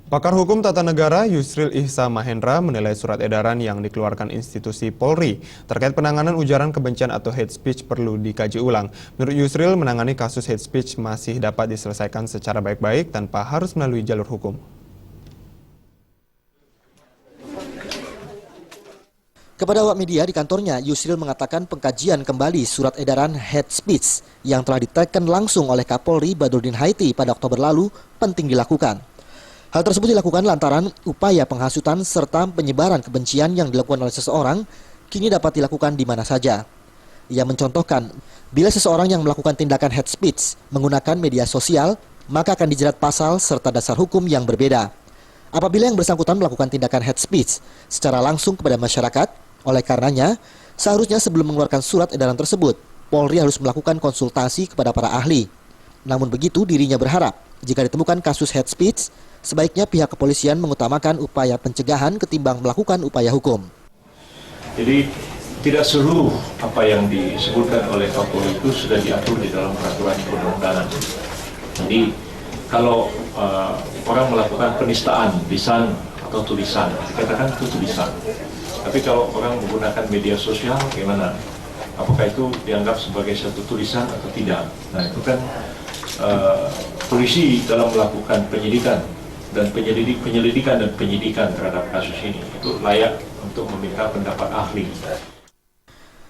Pakar Hukum Tata Negara Yusril Ihsa Mahendra menilai surat edaran yang dikeluarkan institusi Polri terkait penanganan ujaran kebencian atau hate speech perlu dikaji ulang. Menurut Yusril, menangani kasus hate speech masih dapat diselesaikan secara baik-baik tanpa harus melalui jalur hukum. Kepada awak media di kantornya, Yusril mengatakan pengkajian kembali surat edaran hate speech yang telah diteken langsung oleh Kapolri Badrodin Haiti pada Oktober lalu penting dilakukan. Hal tersebut dilakukan lantaran upaya penghasutan serta penyebaran kebencian yang dilakukan oleh seseorang kini dapat dilakukan di mana saja. Ia mencontohkan, bila seseorang yang melakukan tindakan hate speech menggunakan media sosial, maka akan dijerat pasal serta dasar hukum yang berbeda. Apabila yang bersangkutan melakukan tindakan hate speech secara langsung kepada masyarakat, oleh karenanya, seharusnya sebelum mengeluarkan surat edaran tersebut, Polri harus melakukan konsultasi kepada para ahli. Namun begitu, dirinya berharap jika ditemukan kasus hate speech, sebaiknya pihak kepolisian mengutamakan upaya pencegahan ketimbang melakukan upaya hukum. Jadi tidak seluruh apa yang disebutkan oleh Kapolri itu sudah diatur di dalam peraturan perundang-undangan. Jadi kalau orang melakukan penistaan lisan atau tulisan, dikatakan itu tulisan. Tapi kalau orang menggunakan media sosial, bagaimana? Apakah itu dianggap sebagai satu tulisan atau tidak? Nah, itu kan polisi dalam melakukan penyelidikan dan penyidikan terhadap kasus ini itu layak untuk meminta pendapat ahli.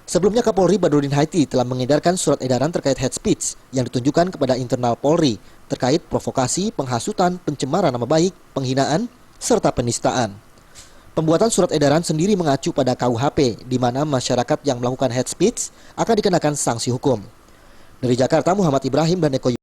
Sebelumnya Kapolri Badrodin Haiti telah mengedarkan surat edaran terkait hate speech yang ditunjukkan kepada internal Polri terkait provokasi, penghasutan, pencemaran nama baik, penghinaan, serta penistaan. Pembuatan surat edaran sendiri mengacu pada KUHP, di mana masyarakat yang melakukan hate speech akan dikenakan sanksi hukum. Dari Jakarta, Muhammad Ibrahim dan Eko